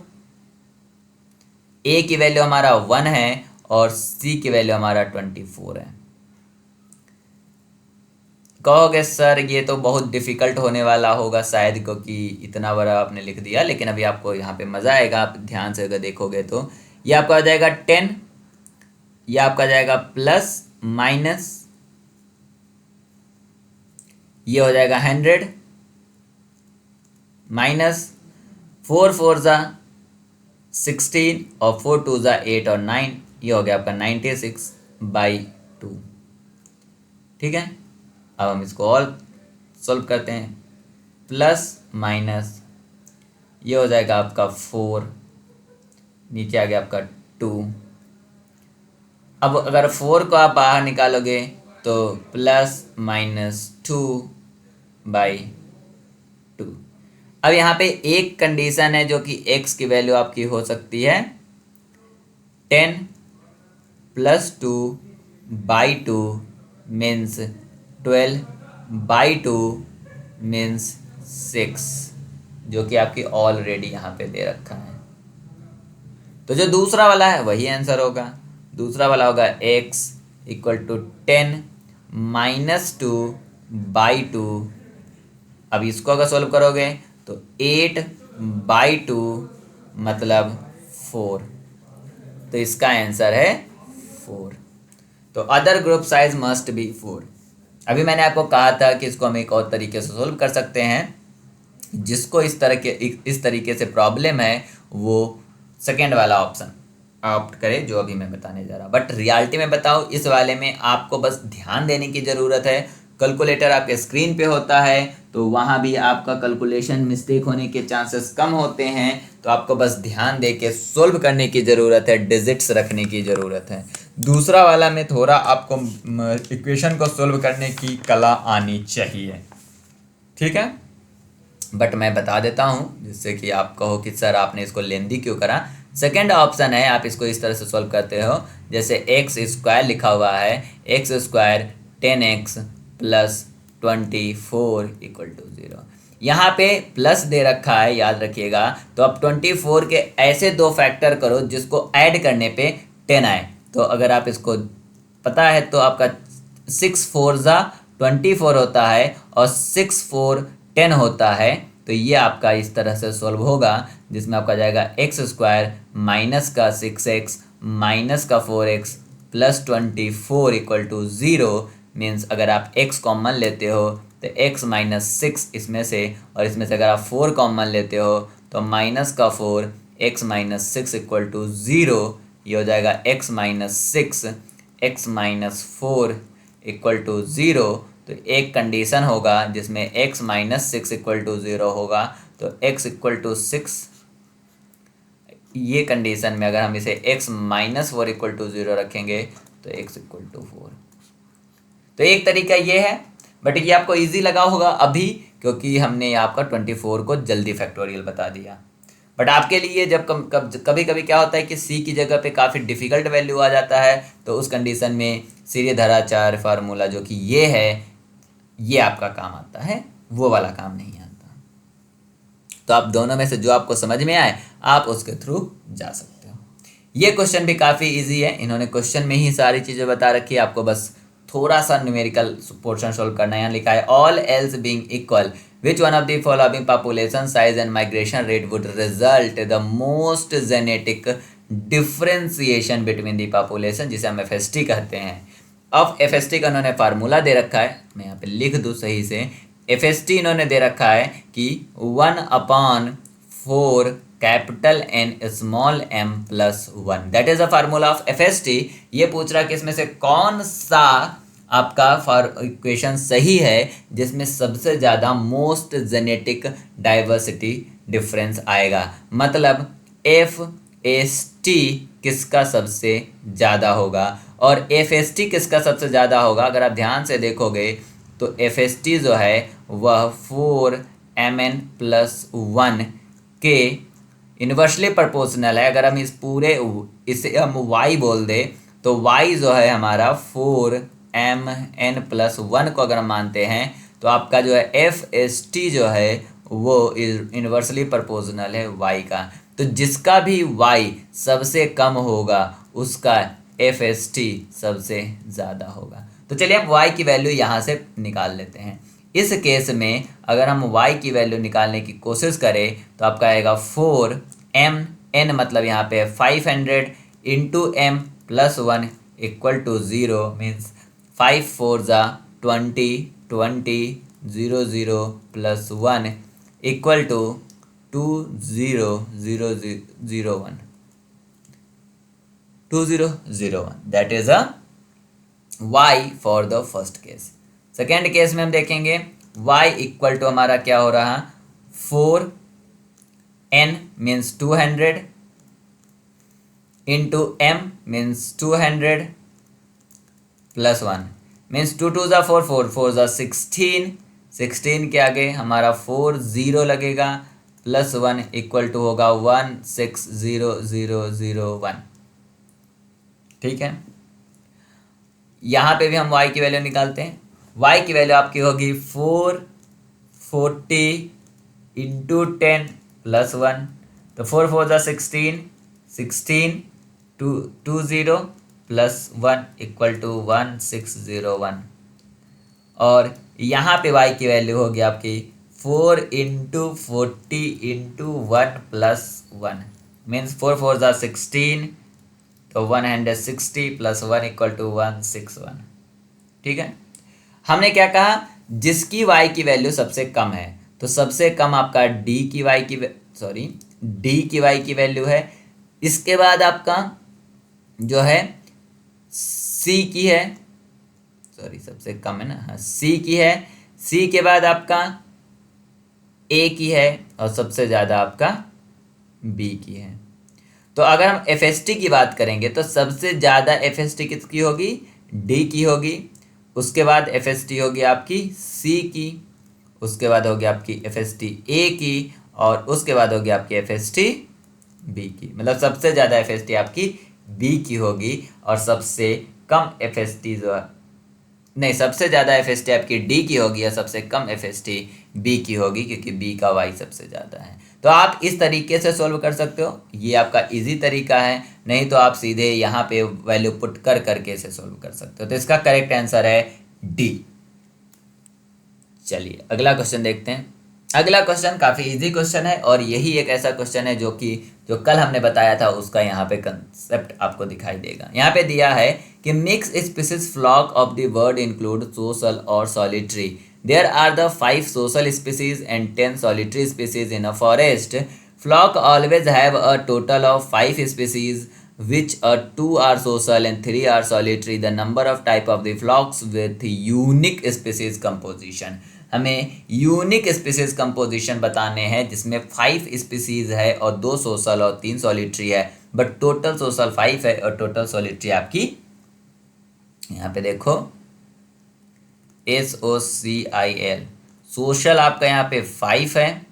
a की वैल्यू हमारा 1 है और c की वैल्यू हमारा 24 है। कहोगे सर ये तो बहुत डिफिकल्ट होने वाला होगा शायद, क्योंकि इतना बड़ा आपने लिख दिया, लेकिन अभी आपको यहाँ पे मज़ा आएगा। आप ध्यान से अगर देखोगे तो ये आपका हो जाएगा 10, ये आपका जाएगा प्लस माइनस, ये हो जाएगा 100 माइनस 4 4 ज़ा 16 और 4 2 ज़ा 8 और 9, ये हो गया आपका 96/2। ठीक है, अब हम इसको और सॉल्व करते हैं। प्लस माइनस ये हो जाएगा आपका 4, नीचे आ गया आपका 2। अब अगर 4 को आप बाहर निकालोगे तो प्लस माइनस 2/2। अब यहाँ पे एक कंडीशन है जो कि x की वैल्यू आपकी हो सकती है 10 प्लस 2/2 मीन्स 12/2 मीन्स 6, जो कि आपकी ऑलरेडी यहाँ पे दे रखा है। तो जो दूसरा वाला है वही आंसर होगा। दूसरा वाला होगा x इक्वल टू 10 माइनस 2/2। अब इसको अगर सोल्व करोगे तो 8/2 मतलब 4, तो इसका आंसर है 4। तो other group size must be 4। अभी मैंने आपको कहा था कि इसको हम एक और तरीके से सोल्व कर सकते हैं। जिसको इस तरीके से प्रॉब्लम है वो सेकेंड वाला ऑप्शन ऑप्ट करे, जो अभी मैं बताने जा रहा हूँ। बट रियलिटी में बताओ, इस वाले में आपको बस ध्यान देने की ज़रूरत है। कैलकुलेटर आपके स्क्रीन पे होता है तो वहाँ भी आपका कैलकुलेशन मिस्टेक होने के चांसेस कम होते हैं। तो आपको बस ध्यान दे के सोल्व करने की ज़रूरत है, डिजिट्स रखने की ज़रूरत है। दूसरा वाला में थोड़ा आपको इक्वेशन को सोल्व करने की कला आनी चाहिए, ठीक है। बट मैं बता देता हूँ जिससे कि आप कहो कि सर आपने इसको लेंदी क्यों करा। सेकेंड ऑप्शन है, आप इसको इस तरह से सोल्व करते हो जैसे एक्स स्क्वायर लिखा हुआ है, X square 10x plus 24 equal to 0। यहाँ पे प्लस दे रखा है, याद रखिएगा। तो आप 24 के ऐसे दो फैक्टर करो जिसको ऐड करने पे 10 आए। तो अगर आप इसको पता है तो आपका 6 4 ज़ा 24 होता है और 6 4 10 होता है। तो ये आपका इस तरह से सॉल्व होगा, जिसमें आपका जाएगा एक्स स्क्वायर माइनस का 6x माइनस का 4x plus 24 equal to 0। Means अगर आप x कॉमन लेते हो तो x माइनस 6 इसमें से, और इसमें से अगर आप 4 कॉमन लेते हो तो माइनस का 4 x माइनस 6 इक्वल टू 0। ये हो जाएगा x minus 6 x minus 4 equal to 0। तो एक कंडीशन होगा जिसमें x माइनस 6 इक्वल टू 0 होगा। तो x इक्वल टू 6, ये कंडीशन में अगर हम इसे x माइनस 4 इक्वल टू 0 रखेंगे तो x इक्वल टू 4। तो एक तरीका ये है, बट ये आपको इजी लगा होगा अभी, क्योंकि हमने आपका 24 को जल्दी फैक्टोरियल बता दिया। बट आपके लिए जब कभी कभी क्या होता है कि सी की जगह पे काफ़ी डिफिकल्ट वैल्यू आ जाता है, तो उस कंडीशन में सीधेधराचार फार्मूला जो कि ये है, ये आपका काम आता है, वो वाला काम नहीं आता। तो आप दोनों में से जो आपको समझ में आए आप उसके थ्रू जा सकते हो। ये क्वेश्चन भी काफ़ी इजी है, इन्होंने क्वेश्चन में ही सारी चीज़ें बता रखी है, आपको बस थोड़ा सा न्यूमेरिकल पोर्शन सोल्व करना है। यहाँ लिखा है all else being equal which one of the following population size and migration rate would result the most genetic differentiation between the population, जिसे हम एफएसटी कहते हैं। अब एफएसटी का उन्होंने फार्मूला दे रखा है, मैं यहाँ पे लिख दूँ सही से। एफएसटी इन्होंने दे रखा है कि 1/4 capital N small M plus 1, that is a formula of FST. ये पूछ रहा है कि इसमें से कौन सा आपका इक्वेशन सही है जिसमें सबसे ज़्यादा मोस्ट जेनेटिक डाइवर्सिटी डिफरेंस आएगा, मतलब एफ एस टी किसका सबसे ज़्यादा होगा और एफ एस टी किसका सबसे ज़्यादा होगा। अगर आप ध्यान से देखोगे तो एफ एस टी जो है वह 4mn+1 के इन्वर्सली प्रोपोर्शनल है। अगर हम इसे हम y बोल दे तो y जो है हमारा 4mn+1 को अगर हम मानते हैं तो आपका जो है एफ एस टी जो है वो इन्वर्सली प्रोपोर्शनल है y का। तो जिसका भी y सबसे कम होगा उसका एफ एस टी सबसे ज़्यादा होगा। तो चलिए हम y की वैल्यू यहाँ से निकाल लेते हैं। इस केस में अगर हम y की वैल्यू निकालने की कोशिश करें तो आपका आएगा 4mn, मतलब यहाँ पे 500 into m+1 equal to 0, means 5 4 ज़ा 20 20 0 0 + 1 equal to 2001 2001। That is a y for the first case. Second case में हम देखेंगे y इक्वल टू हमारा क्या हो रहा, 4n means 200 into m means 200 + 1 means 2 2 ज़ा 4 4 4 ज़ा 16 16 के आगे हमारा 4 0 लगेगा प्लस 1 इक्वल टू होगा 160001। ठीक है, यहाँ पे भी हम y की वैल्यू निकालते हैं। y की वैल्यू आपकी होगी 440 इंटू 10 + 1, तो 4 4 ज़ा 16 16 2 20 + 1 इक्वल टू 1601। और यहाँ पे y की वैल्यू होगी आपकी 4 इंटू 40 इंटू 1 + 1 मीन्स 4 4 ज़ा 16, तो 160 + 1 इक्वल टू 161। ठीक है, हमने क्या कहा, जिसकी y की वैल्यू सबसे कम है, तो सबसे कम आपका d की y की वैल्यू है। इसके बाद आपका जो है c की है, सबसे कम है ना, हाँ c की है। c के बाद आपका a की है और सबसे ज़्यादा आपका b की है। तो अगर हम एफ की बात करेंगे तो सबसे ज़्यादा एफ किसकी होगी, डी की होगी। उसके बाद एफ होगी आपकी सी की, उसके बाद होगी आपकी एफ ए की, और उसके बाद होगी आपकी एफ बी की। मतलब सबसे ज़्यादा एफ आपकी बी की होगी और सबसे कम एफ जो नहीं, सबसे ज़्यादा एफ आपकी डी की होगी और सबसे कम एफ बी की होगी, क्योंकि बी का वाई सबसे ज़्यादा है। तो आप इस तरीके से सॉल्व कर सकते हो, ये आपका इजी तरीका है। नहीं तो आप सीधे यहाँ पे वैल्यू पुट करके इसे सॉल्व कर सकते हो। तो इसका करेक्ट आंसर है डी। चलिए अगला क्वेश्चन देखते हैं। अगला क्वेश्चन काफ़ी इजी क्वेश्चन है और यही एक ऐसा क्वेश्चन है जो कल हमने बताया था उसका यहाँ पे कंसेप्ट आपको दिखाई देगा। यहाँ पे दिया है कि mix species flock of the world include social और solitary. There are the 5 social species and 10 solitary species in a forest. Flock always have a total of 5 species, which 2 are social and 3 are solitary. The number of type of the flocks with unique species composition. हमें यूनिक स्पीसीज कंपोजिशन बताने हैं जिसमें 5 स्पीसीज है और 2 सोशल और 3 सॉलिटरी है, बट टोटल सोशल 5 है और टोटल सॉलिटरी आपकी यहाँ पे देखो SOCIL। सोशल आपका यहाँ पे 5 है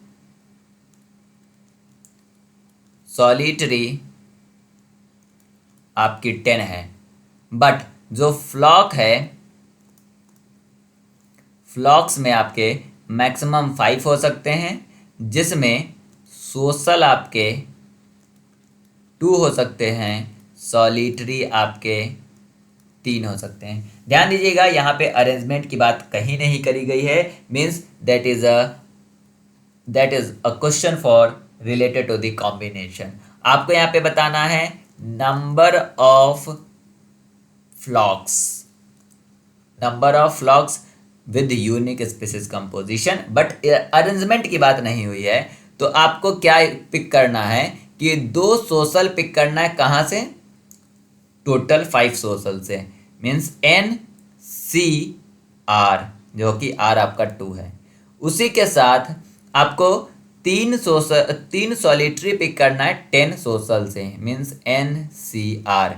सॉलिटरी आपकी 10 है, बट जो फ्लॉक है, फ्लॉक्स में आपके मैक्सिमम 5 हो सकते हैं, जिसमें सोशल आपके 2 हो सकते हैं, सॉलिटरी आपके 3 हो सकते हैं। ध्यान दीजिएगा यहाँ पे अरेंजमेंट की बात कहीं नहीं करी गई है, means that is a question for related to the combination. आपको यहाँ पे बताना है number of flocks, number of flocks with unique species composition, but arrangement की बात नहीं हुई है। तो आपको क्या पिक करना है कि 2 सोशल पिक करना है, कहाँ से, टोटल 5 सोशल से, मीन्स NCR, जो कि R आपका 2 है। उसी के साथ आपको 3 सॉलिटरी पिक करना है 10 सोशल से, मीन्स NCR।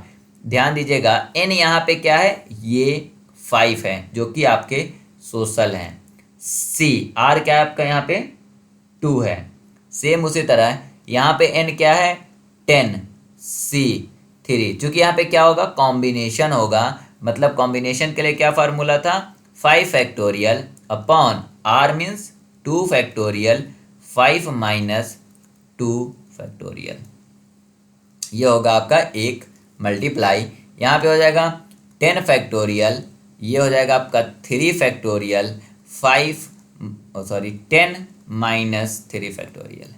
ध्यान दीजिएगा N यहाँ पे क्या है, ये 5 है जो कि आपके सोशल हैं। R क्या है आपका यहाँ पे 2 है। सेम उसी तरह यहाँ पे N क्या है 10, C3। चूंकि यहाँ पे क्या होगा, कॉम्बिनेशन होगा, मतलब कॉम्बिनेशन के लिए क्या फार्मूला था, 5 factorial upon R means 2 factorial 5 minus 2 factorial. ये होगा आपका एक मल्टीप्लाई, यहाँ पे हो जाएगा 10 फैक्टोरियल, ये हो जाएगा आपका 3 फैक्टोरियल 10 माइनस 3 फैक्टोरियल।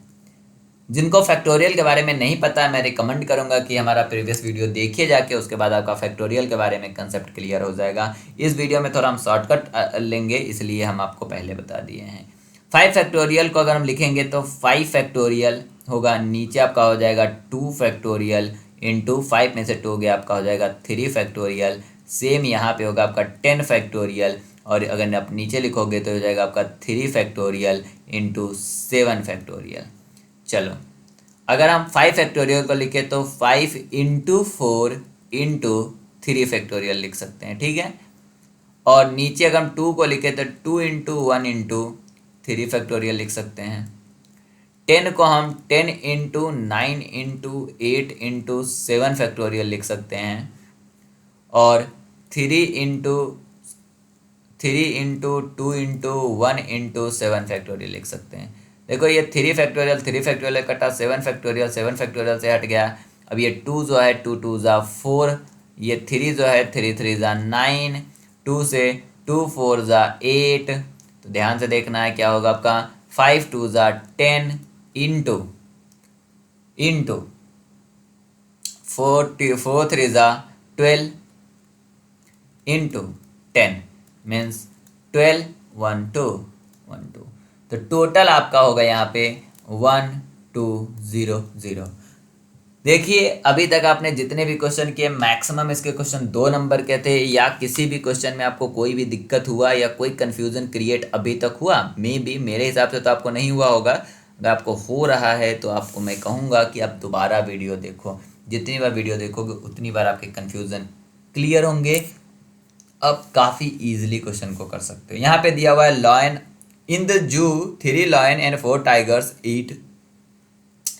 जिनको फैक्टोरियल के बारे में नहीं पता, मैं रिकमेंड करूंगा कि हमारा प्रीवियस वीडियो देखिए जाके, उसके बाद आपका फैक्टोरियल के बारे में कंसेप्ट क्लियर हो जाएगा। इस वीडियो में थोड़ा हम शॉर्टकट लेंगे, इसलिए हम आपको पहले बता दिए हैं। 5 फैक्टोरियल को अगर हम लिखेंगे तो 5 फैक्टोरियल होगा, नीचे आपका हो जाएगा 2 फैक्टोरियल इंटू 5 में से 2 गया, आपका हो जाएगा 3 फैक्टोरियल। सेम यहाँ पे होगा आपका 10 फैक्टोरियल, और अगर आप नीचे लिखोगे तो हो जाएगा आपका 3 फैक्टोरियल इंटू 7 फैक्टोरियल। चलो अगर हम 5 फैक्टोरियल को लिखे तो 5 इंटू 4 इंटू 3 फैक्टोरियल लिख सकते हैं, ठीक है। और नीचे अगर हम 2 को लिखे तो 2 इंटू 1 इंटू 3 फैक्टोरियल लिख सकते हैं। 10 को हम 10 इंटू 9 इंटू 8 इंटू 7 फैक्टोरियल लिख सकते हैं। और 3 इंटू 2 इंटू 1 इंटू 7 फैक्टोरियल लिख सकते हैं। देखो ये 3 फैक्टोरियल कटा, 7 फैक्टोरियल से हट गया। अब ये 2 जो है 2 2 ज़ा 4, ये 3 जो है 3 3 ज़ा 9, 2 से 2 4 ज़ा 8। तो ध्यान से देखना है क्या होगा आपका, 5 2 ज़ा 10 इंटू 4 3 ज़ा 12 इंटू 10 मीन्स 12 1 2 1 2। तो टोटल आपका होगा यहाँ पे 1 2 0 0। देखिए अभी तक आपने जितने भी क्वेश्चन किए, मैक्सिमम इसके क्वेश्चन 2 नंबर के थे। या किसी भी क्वेश्चन में आपको कोई भी दिक्कत हुआ या कोई कंफ्यूजन क्रिएट अभी तक हुआ, मेरे हिसाब से तो आपको नहीं हुआ होगा। अगर आपको हो रहा है तो आपको मैं कहूँगा कि आप दोबारा वीडियो देखो। जितनी बार वीडियो देखोगे उतनी बार आपके कन्फ्यूज़न क्लियर होंगे। अब काफ़ी ईजिली क्वेश्चन को कर सकते हो। यहाँ पे दिया हुआ है lion in the zoo 3 lion and 4 tigers eat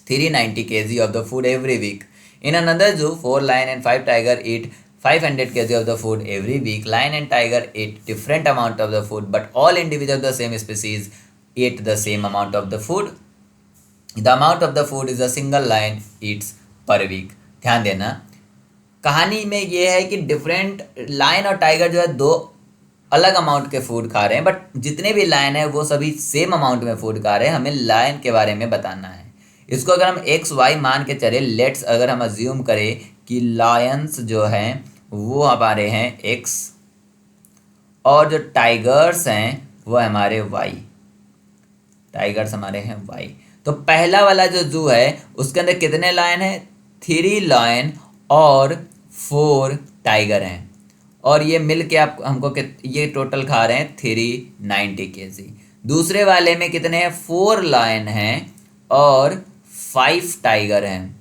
390 kg of the food every week. In another zoo 4 lion and 5 tiger eat 500 kg of the food every week. Lion and tiger eat different amount of the food, but all individuals of the same species eat the same amount of the food. The amount of the food is a single lion eats per week. ध्यान देना, कहानी में ये है कि डिफरेंट लायन और टाइगर जो है 2 अलग अमाउंट के फूड खा रहे हैं, बट जितने भी लायन है वो सभी सेम अमाउंट में फूड खा रहे हैं। हमें लायन के बारे में बताना है। इसको अगर हम एक्स वाई मान के चले, लेट्स अगर हम अज्यूम करें कि लायंस जो हैं वो हमारे हैं एक्स और जो टाइगर्स हैं वो हमारे वाई, टाइगर्स हमारे हैं वाई। तो पहला वाला जो जू है उसके अंदर कितने लायन हैं, 3 लायन और 4 टाइगर हैं, और ये मिल के आप हमको ये टोटल खा रहे हैं 390 kg। दूसरे वाले में कितने हैं, 4 लायन हैं और 5 टाइगर हैं,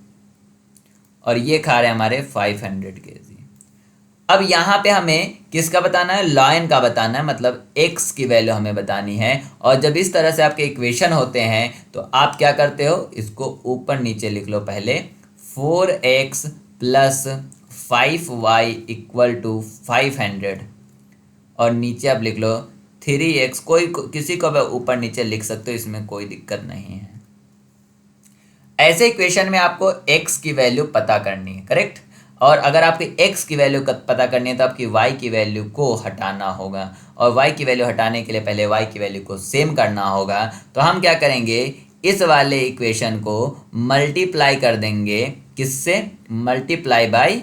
और ये खा रहे हैं हमारे 500 kg। अब यहाँ पे हमें किसका बताना है, ln का बताना है, मतलब x की वैल्यू हमें बतानी है। और जब इस तरह से आपके इक्वेशन होते हैं तो आप क्या करते हो, इसको ऊपर नीचे लिख लो पहले। 4x plus 5y equal to 500 और नीचे आप लिख लो 3x। कोई किसी को भी ऊपर नीचे लिख सकते हो, इसमें कोई दिक्कत नहीं है। ऐसे इक्वेशन में आपको x की वैल्यू पता करनी है, करेक्ट। और अगर आपकी x की वैल्यू पता करनी है तो आपकी y की वैल्यू को हटाना होगा, और y की वैल्यू हटाने के लिए पहले y की वैल्यू को सेम करना होगा। तो हम क्या करेंगे, इस वाले इक्वेशन को मल्टीप्लाई कर देंगे, किससे, मल्टीप्लाई बाय,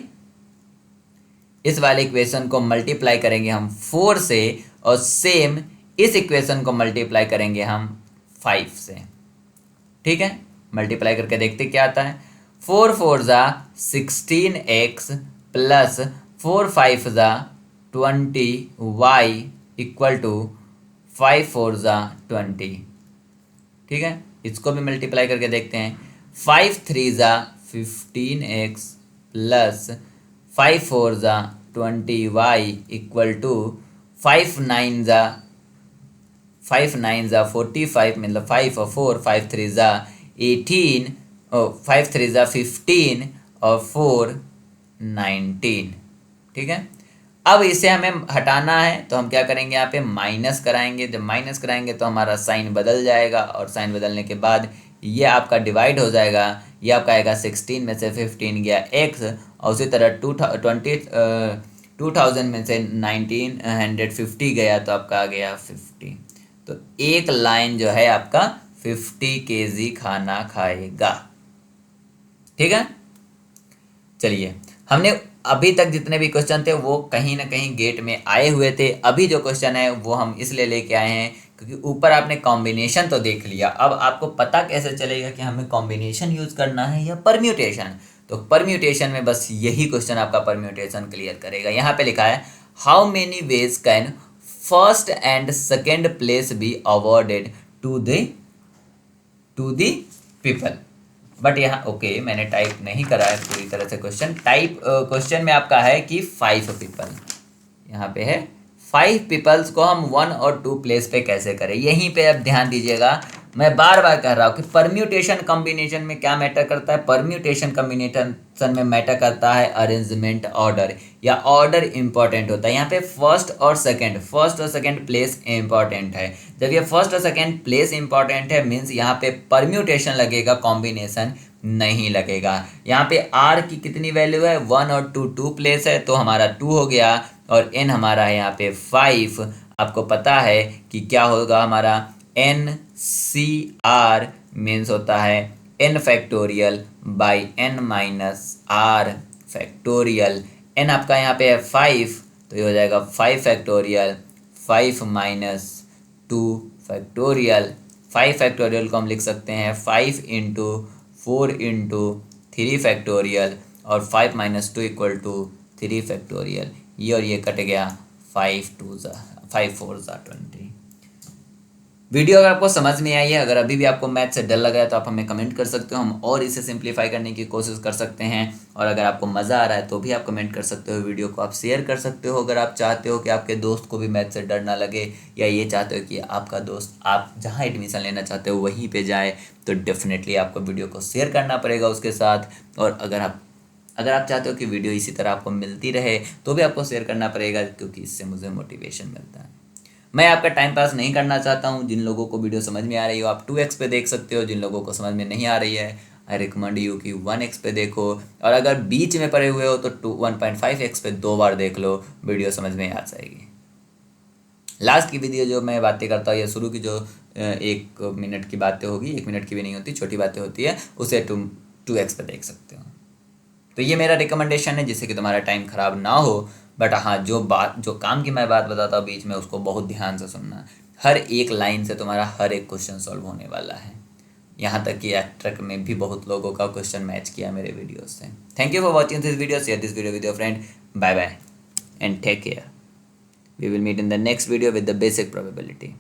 इस वाले इक्वेशन को मल्टीप्लाई करेंगे हम 4 से, और सेम इस इक्वेशन को मल्टीप्लाई करेंगे हम 5 से। ठीक है, मल्टीप्लाई करके देखते क्या आता है। 4 4 ज़ा 16x प्लस 4 5 ज़ा 20y इक्वल टू 5 4 ज़ा 20। ठीक है, इसको भी मल्टीप्लाई करके देखते हैं। 5 3 ज़ा 15x प्लस 5 4 ज़ा 20y इक्वल टू 5 9 ज़ा 45, मतलब 5 और 4, 5 3 ज़ा 18, 5 3 ज़ा 15 और 4 19। ठीक है, अब इसे हमें हटाना है तो हम क्या करेंगे, यहाँ पे माइनस कराएंगे। जब माइनस कराएंगे तो हमारा साइन बदल जाएगा, और साइन बदलने के बाद ये आपका डिवाइड हो जाएगा। ये आपका आएगा 16 में से 15 गया x, और उसी तरह 2000 में से 1950 गया तो आपका आ गया 50। तो एक लाइन जो है आपका 50 kg खाना खाएगा। ठीक है, चलिए, हमने अभी तक जितने भी क्वेश्चन थे वो कहीं ना कहीं गेट में आए हुए थे। अभी जो क्वेश्चन है वो हम इसलिए लेके आए हैं क्योंकि ऊपर आपने कॉम्बिनेशन तो देख लिया, अब आपको पता कैसे चलेगा कि हमें कॉम्बिनेशन यूज करना है या परम्यूटेशन। तो परम्यूटेशन में बस यही क्वेश्चन आपका परम्यूटेशन क्लियर करेगा। यहाँ पे लिखा है, how many ways can first and second place be awarded to the people. But यहाँ ओके, मैंने टाइप नहीं करा है पूरी तरह से क्वेश्चन। क्वेश्चन में आपका है कि 5 पीपल, यहाँ पे है 5 पीपल्स को हम 1 और 2 प्लेस पे कैसे करें। यहीं पे अब ध्यान दीजिएगा, मैं बार बार कह रहा हूँ कि परम्यूटेशन कॉम्बिनेशन में क्या मैटर करता है, परम्यूटेशन कॉम्बिनेशन में मैटर करता है अरेंजमेंट ऑर्डर, या ऑर्डर इंपॉर्टेंट होता है। यहाँ पे फर्स्ट और सेकंड प्लेस इंपॉर्टेंट है। जब ये फर्स्ट और सेकंड प्लेस इंपॉर्टेंट है मीन्स यहाँ पे परम्यूटेशन लगेगा, कॉम्बिनेशन नहीं लगेगा। यहाँ पे r की कितनी वैल्यू है, 1 और 2 प्लेस है तो हमारा 2 हो गया, और n हमारा है यहाँ पे 5। आपको पता है कि क्या होगा हमारा NCR मीन्स होता है n factorial by n minus r factorial. n आपका यहाँ पे है 5 तो ये हो जाएगा 5 फैक्टोरियल, 5 माइनस 2 फैक्टोरियल। 5 फैक्टोरियल को हम लिख सकते हैं 5 इंटू 4 इंटू 3 फैक्टोरियल, और 5 माइनस 2 इक्वल टू 3 फैक्टोरियल। ये और ये कट गया, 5 4 ज़ा 20। वीडियो अगर आपको समझ में आई है, अगर अभी भी आपको मैथ से डर लग रहा है तो आप हमें कमेंट कर सकते हो, हम और इसे सिंप्लीफाई करने की कोशिश कर सकते हैं। और अगर आपको मज़ा आ रहा है तो भी आप कमेंट कर सकते हो, वीडियो को आप शेयर कर सकते हो। अगर आप चाहते हो कि आपके दोस्त को भी मैथ से डर ना लगे, या ये चाहते हो कि आपका दोस्त आप जहाँ एडमिशन लेना चाहते हो वहीं पर जाए, तो डेफिनेटली आपको वीडियो को शेयर करना पड़ेगा उसके साथ। और अगर आप चाहते हो कि वीडियो इसी तरह आपको मिलती रहे तो भी आपको शेयर करना पड़ेगा, क्योंकि इससे मुझे मोटिवेशन मिलता है। मैं आपका टाइम पास नहीं करना चाहता हूँ। जिन लोगों को वीडियो समझ में आ रही हो आप 2x पे देख सकते हो, जिन लोगों को समझ में नहीं आ रही है आई रिकमेंड यू कि 1x पे देखो, और अगर बीच में पड़े हुए हो तो 1.5x पे 2 बार देख लो, वीडियो समझ में आ जाएगी। लास्ट की वीडियो जो मैं बातें करता हूँ या शुरू की जो 1 मिनट की बातें होगी, 1 मिनट की भी नहीं होती, छोटी बातें होती है, उसे 2x पे देख सकते हो। तो ये मेरा रिकमेंडेशन है जिससे कि तुम्हारा टाइम ख़राब ना हो। बट हाँ, जो काम की मैं बात बताता हूँ बीच में, उसको बहुत ध्यान से सुनना। हर एक लाइन से तुम्हारा हर एक क्वेश्चन सॉल्व होने वाला है। यहाँ तक कि एक्ट्रक में भी बहुत लोगों का क्वेश्चन मैच किया मेरे वीडियोस से। Thank you for watching this video, share this video with your friend. Bye bye and take care. We will meet in the next video with the basic probability.